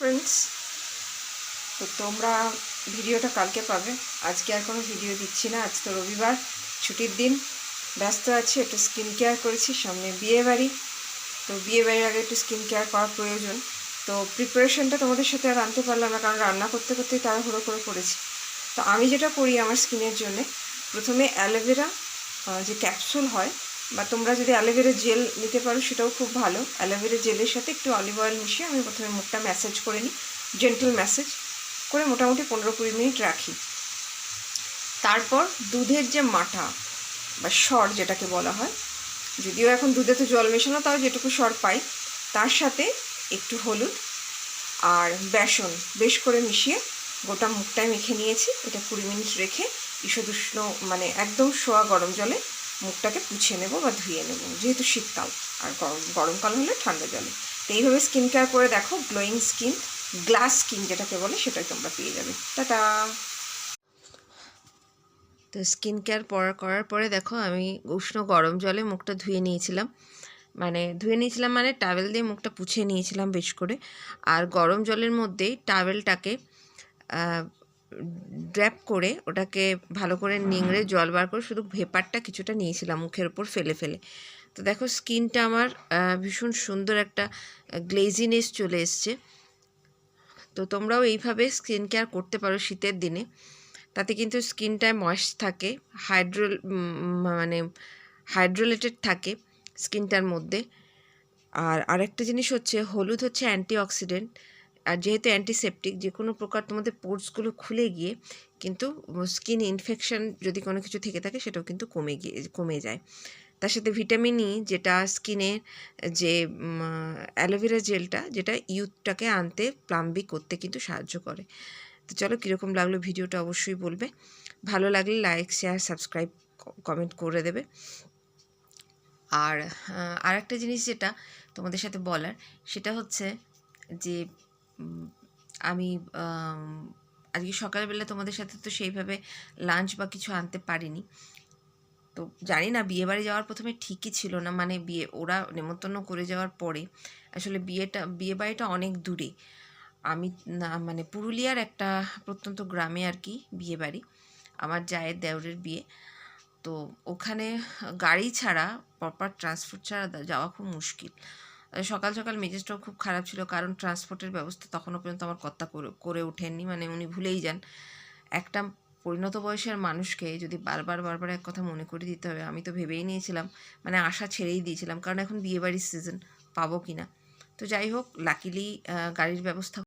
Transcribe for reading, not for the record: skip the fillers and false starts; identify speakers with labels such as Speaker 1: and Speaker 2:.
Speaker 1: Friends, তো তোমরা ভিডিওটা কালকে পাবে। আজকে আর কোনো ভিডিও দিচ্ছি না। আজ তো রবিবার, ছুটির দিন, ব্যস্ত আছি। একটু স্কিন কেয়ার করেছি, সামনে বিয়েবাড়ি। তো বিয়েবাড়ির আগে একটু স্কিন কেয়ার করা প্রয়োজন। তো প্রিপারেশনটা তোমাদের সাথে আর আনতে পারলাম না, কারণ রান্না করতে করতেই তাড়াহুড়ো করে পড়েছি। তো আমি যেটা করি আমার স্কিনের জন্যে, প্রথমে অ্যালোভেরা যে ক্যাপসুল হয়, বা তোমরা যদি অ্যালোভেরা জেল নিতে পারো সেটাও খুব ভালো। অ্যালোভেরা জেলের সাথে একটু অলিভ অয়েল মিশিয়ে আমি প্রথমে মুখটা ম্যাসাজ করে নিই, জেন্টল ম্যাসাজ করে মোটামুটি 15-20 মিনিট রাখি। তারপর দুধের যে মাঠা বা সর যেটাকে বলা হয়, যদিও এখন দুধে তো জল মেশানো, তাও যেটুকু সর পাই, তার সাথে একটু হলুদ আর বেসন বেশ করে মিশিয়ে গোটা মুখটায় মেখে নিয়েছি। এটা 20 মিনিট রেখে ঈষদুষ্ণ মানে একদম সোয়া গরম জলে মুখটাকে পুছিয়ে নেব বা ধুয়ে নেব, যেহেতু শীতকাল। আর গরমকাল হলে ঠান্ডা জলে। তো এইভাবে স্কিন কেয়ার করে দেখো, গ্লোয়িং স্কিন, গ্লাস স্কিন যেটাকে বলে, সেটাই তোমরা পেয়ে যাবে। টাটা। তো স্কিন কেয়ার করার পরে দেখো, আমি উষ্ণ গরম জলে মুখটা ধুয়ে নিয়েছিলাম। মানে টাওয়েল দিয়ে মুখটা পুছিয়ে নিয়েছিলাম বেশ করে। আর গরম জলের মধ্যেই টাওয়েলটাকে ড্র্যাপ করে ওটাকে ভালো করে নিংড়ে জল বার করে শুধু ভেপারটা কিছুটা নিয়েছিলাম মুখের ওপর ফেলে ফেলে। তো দেখো স্কিনটা আমার ভীষণ সুন্দর একটা গ্লেজিনেস চলে এসছে। তো তোমরাও এইভাবে স্কিন কেয়ার করতে পারো শীতের দিনে। তাতে কিন্তু স্কিনটায় ময়েশ্চ থাকে, হাইড্রোলেটেড থাকে স্কিনটার মধ্যে। আর আরেকটা জিনিস হচ্ছে, হলুদ হচ্ছে অ্যান্টিঅক্সিডেন্ট, আর যেহেতু অ্যান্টিসেপটিক, যে কোনো প্রকার তোমাদের পোর্সগুলো খুলে গিয়ে কিন্তু স্কিন ইনফেকশন যদি কোনো কিছু থেকে থাকে সেটাও কিন্তু কমে যায়। তার সাথে ভিটামিন ই, যেটা স্কিনের যে অ্যালোভেরা জেলটা, যেটা ইউথটাকে আনতে, প্লাম্বিং করতে কিন্তু সাহায্য করে। তো চলো, কীরকম লাগলো ভিডিওটা অবশ্যই বলবে। ভালো লাগলে লাইক, শেয়ার, সাবস্ক্রাইব, কমেন্ট করে দেবে। আর আরেকটা জিনিস যেটা তোমাদের সাথে বলার, সেটা হচ্ছে যে আমি আজকে সকালবেলা তোমাদের সাথে তো সেইভাবে লাঞ্চ বা কিছু আনতে পারিনি। তো জানি না, বিয়েবাড়ি যাওয়ার প্রথমে ঠিকই ছিল না, মানে ওরা নেমন্তন্ন করে যাওয়ার পরে আসলে বিয়েবাড়িটা অনেক দূরে। আমি মানে পুরুলিয়ার একটা প্রত্যন্ত গ্রামে আর কি বিয়েবাড়ি, আমার জায়ের দেওরের বিয়ে। তো ওখানে গাড়ি ছাড়া, প্রপার ট্রান্সপোর্ট ছাড়া যাওয়া খুব মুশকিল। সকাল সকাল মেজাজটাও খুব খারাপ ছিল, কারণ ট্রান্সপোর্টের ব্যবস্থা তখনও পর্যন্ত আমার কর্তা করে ওঠেননি, মানে উনি ভুলেই যান। একটা পরিণত বয়সের মানুষকে যদি বারবার এক কথা মনে করে দিতে হবে, আমি তো ভেবেই নিয়েছিলাম, মানে আশা ছেড়েই দিয়েছিলাম, কারণ এখন বিয়েবাড়ির সিজন, পাবো কি না। তো যাই হোক, লাকিলি গাড়ির ব্যবস্থা